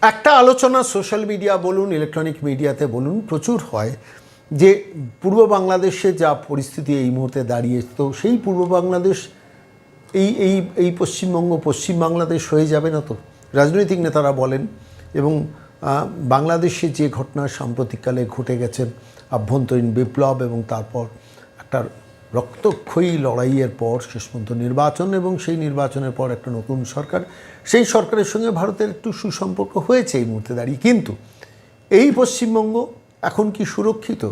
একটা আলোচনা social media বলুন, ইলেকট্রনিক মিডিয়াতে বলুন, প্রচুর হয় যে পূর্ব বাংলাদেশে যা পরিস্থিতি এই মুহূর্তে দাঁড়িয়ে, তো সেই পূর্ব বাংলাদেশ এই এই এই পশ্চিমবঙ্গ পশ্চিম বাংলাদেশ হয়ে যাবে না তো? রাজনৈতিক নেতারা বলেন। এবং বাংলাদেশে যে ঘটনা সাম্প্রতিককালে ঘটে গেছেন, আভ্যন্তরীণ বিপ্লব এবং তারপর একটা রক্তক্ষয়ী লড়াইয়ের পর শেষ পর্যন্ত নির্বাচন, এবং সেই নির্বাচনের পর একটা নতুন সরকার, সেই সরকারের সঙ্গে ভারতের একটু সুসম্পর্ক হয়েছে এই মুহূর্তে দাঁড়িয়ে। কিন্তু এই পশ্চিমবঙ্গ এখন কি সুরক্ষিত?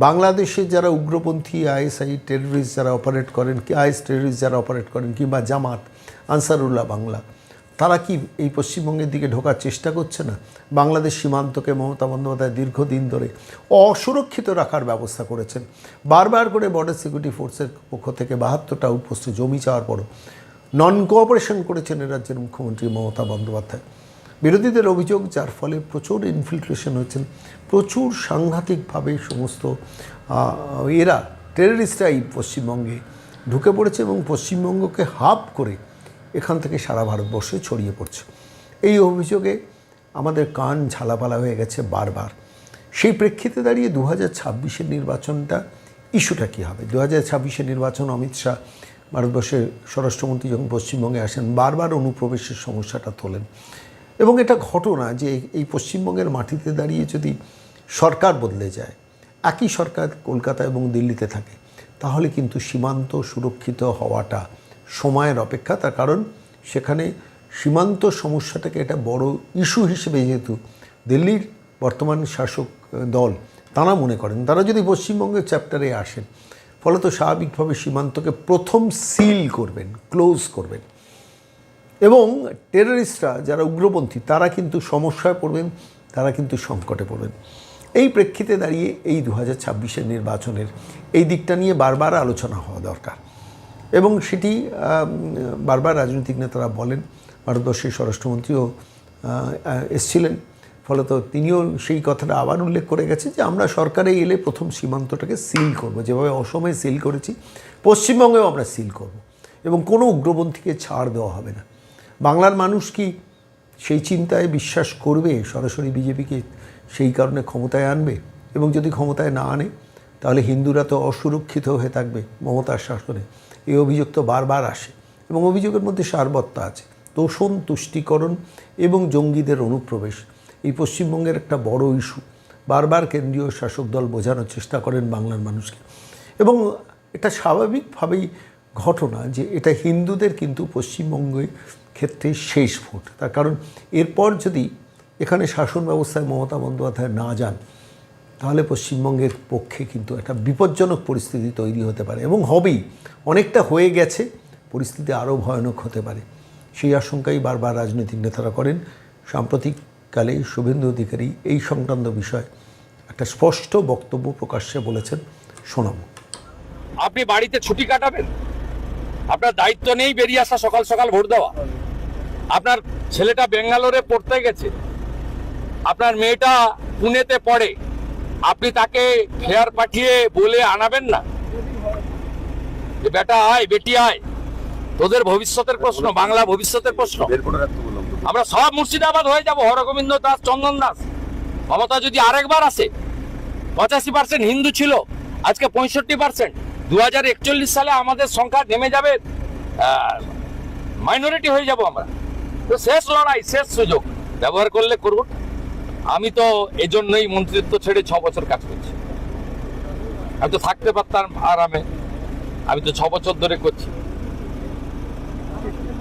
বাংলাদেশে যারা উগ্রপন্থী আইএসআই টেররিস্ট যারা অপারেট করেন, আইএস টেররিস্ট যারা অপারেট করেন, কিংবা জামাত, আনসারুল্লাহ বাংলা, তারা কি এই পশ্চিমবঙ্গের দিকে ঢোকার চেষ্টা করছে না? বাংলাদেশ সীমান্তকে মমতা বন্দ্যোপাধ্যায় দীর্ঘদিন ধরে অসুরক্ষিত রাখার ব্যবস্থা করেছেন। বারবার করে বর্ডার সিকিউরিটি ফোর্সের পক্ষ থেকে 72টা আউটপোস্টে জমি চাওয়ার পরও নন কোঅপারেশন করেছেন রাজ্যের মুখ্যমন্ত্রী মমতা বন্দ্যোপাধ্যায়। বিরোধীদের অভিযোগ, যার ফলে প্রচুর ইনফিলট্রেশন হয়েছেন, প্রচুর সাংঘাতিকভাবে সমস্ত এরা টেররিস্টরা এই পশ্চিমবঙ্গে ঢুকে পড়েছে এবং পশ্চিমবঙ্গকে হাব করে এখান থেকে সারা ভারতবর্ষে ছড়িয়ে পড়ছে। এই অভিযোগে আমাদের কান ঝালাপালা হয়ে গেছে বারবার। সেই প্রেক্ষিতে দাঁড়িয়ে 2026-এর নির্বাচনটা ইস্যুটা কী হবে? 2026-এর নির্বাচন, অমিত শাহ ভারতবর্ষের স্বরাষ্ট্রমন্ত্রী যখন পশ্চিমবঙ্গে আসেন, বারবার অনুপ্রবেশের সমস্যাটা তোলেন। এবং এটা ঘটনা যে এই পশ্চিমবঙ্গের মাটিতে দাঁড়িয়ে যদি সরকার বদলে যায়, একই সরকার কলকাতা এবং দিল্লিতে থাকে, তাহলে কিন্তু সীমান্ত সুরক্ষিত হওয়াটা সময়ের অপেক্ষা। তার কারণ সেখানে সীমান্ত সমস্যাটাকে একটা বড় ইস্যু হিসেবে যেহেতু দিল্লির বর্তমান শাসক দল তারা মনে করেন, তারা যদি পশ্চিমবঙ্গের চ্যাপ্টারে আসেন, ফলত স্বাভাবিকভাবে সীমান্তকে প্রথম সিল করবেন, ক্লোজ করবেন। এবং টেররিস্টরা যারা উগ্রপন্থী, তারা কিন্তু সমস্যায় পড়বেন, তারা কিন্তু সংকটে পড়বেন। এই প্রেক্ষিতে দাঁড়িয়ে এই 2026-এর নির্বাচনের এই দিকটা নিয়ে বারবার আলোচনা হওয়া দরকার। এবং সেটি বারবার রাজনৈতিক নেতারা বলেন। ভারতবর্ষের স্বরাষ্ট্রমন্ত্রীও এসছিলেন, ফলত তিনিও সেই কথাটা আবার উল্লেখ করে গেছে যে আমরা সরকারে এলে প্রথম সীমান্তটাকে সিল করব, যেভাবে অসময়ে সিল করেছি পশ্চিমবঙ্গেও আমরা সিল করব, এবং কোনো উগ্রপন্থীকে ছাড় দেওয়া হবে না। বাংলার মানুষ কি সেই চিন্তায় বিশ্বাস করবে সরাসরি বিজেপিকে সেই কারণে ক্ষমতায় আনবে? এবং যদি ক্ষমতায় না আনে, তাহলে হিন্দুরা তো অসুরক্ষিত হয়ে থাকবে মমতার শাসনে। এই অভিযোগ তো বারবার আসে এবং অভিযোগের মধ্যে সারবত্তা আছে। তোষণ, তুষ্টিকরণ এবং জঙ্গিদের অনুপ্রবেশ এই পশ্চিমবঙ্গের একটা বড় ইস্যু। বারবার কেন্দ্রীয় শাসক দল বোঝানোর চেষ্টা করেন বাংলার মানুষকে। এবং এটা স্বাভাবিকভাবেই ঘটনা যে এটা হিন্দুদের কিন্তু পশ্চিমবঙ্গের ক্ষেত্রে শেষ ভোট। তার কারণ এরপর যদি এখানে শাসন ব্যবস্থায় মমতা বন্দ্যোপাধ্যায় না যান, তাহলে পশ্চিমবঙ্গের পক্ষে কিন্তু একটা বিপজ্জনক পরিস্থিতি তৈরি হতে পারে, এবং হবেই, অনেকটা হয়ে গেছে, পরিস্থিতি আরও ভয়ানক হতে পারে। সেই আশঙ্কাই বারবার রাজনৈতিক নেতারা করেন। সাম্প্রতিককালে শুভেন্দু অধিকারী এই সংক্রান্ত বিষয়ে একটা স্পষ্ট বক্তব্য প্রকাশ্যে বলেছেন, শোনাবো। আপনি বাড়িতে ছুটি কাটাবেন, আপনার দায়িত্ব নেই বেরিয়ে আসা সকাল সকাল ভোট দেওয়া। আপনার ছেলেটা বেঙ্গালোরে পড়তে গেছে, আপনার মেয়েটা পুনেতে পড়ে, আপনি তাকে ফেয়ার পাঠিয়ে বলে আনাবেন না যে বেটা আয়, বেটি আয়, তোদের ভবিষ্যতের প্রশ্ন, বাংলা ভবিষ্যতের প্রশ্ন। আমরা সব মুর্শিদাবাদ হয়ে যাব, হরগোবিন্দ দাস, চন্দন দাস। মমতা যদি আরেকবার আসে, 85% হিন্দু ছিল, আজকে 65%। 2041 সালে আমাদের সংখ্যা নেমে যাবে, মাইনরিটি হয়ে যাব আমরা। তো শেষ লড়াই, শেষ সুযোগ ব্যবহার করলে করুন। আমি তো এজন্যই মন্ত্রিত্ব ছেড়ে 6 বছর কাজ করছি। আমি তো থাকতে পারতাম আরামে, আমি তো 6 বছর ধরে করছি।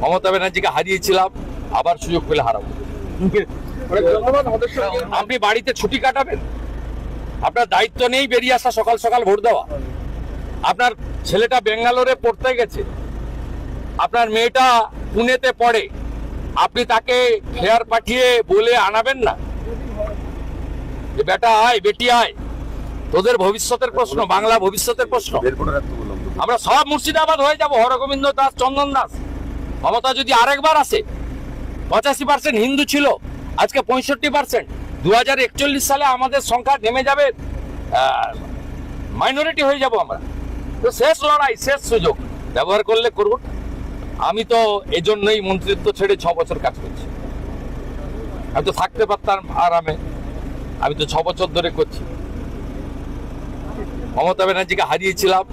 মমতা ব্যানার্জিকে হারিয়েছিলাম, আবার সুযোগ পেলে হারাবো। আপনি বাড়িতে ছুটি কাটাবেন, আপনার দায়িত্ব নেই বেরিয়ে আসা সকাল সকাল ভোট দেওয়া। আপনার ছেলেটা বেঙ্গালোরে পড়তে গেছে, আপনার মেয়েটা পুনেতে পড়ে, আপনি তাকে ফেয়ার পাঠিয়ে বলে আনাবেন না যে বেটা আয়, বেটি আয়, তোদের ভবিষ্যতের প্রশ্ন, বাংলা ভবিষ্যতের প্রশ্ন। আমরা সব মুর্শিদাবাদ হয়ে যাব, হরগোবিন্দ দাস, চন্দন দাস। মমতা যদি আরেকবার আসে, 85% হিন্দু ছিল, আজকে 65%। 2041 সালে আমাদের সংখ্যা নেমে যাবে, মাইনরিটি হয়ে যাব আমরা। তো শেষ লড়াই, শেষ সুযোগ ব্যবহার করলে করুন। আমি তো এজন্যই মন্ত্রিত্ব ছেড়ে 6 বছর কাজ করছি। আমি তো থাকতে পারতাম আরামে, আমি তো 6 বছর ধরে করছি। মমতা ব্যানার্জিকে হারিয়েছিলাম,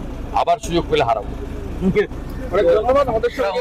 আবার সুযোগ পেলে হারাবো। অনেক ধন্যবাদ আমাদের সঙ্গে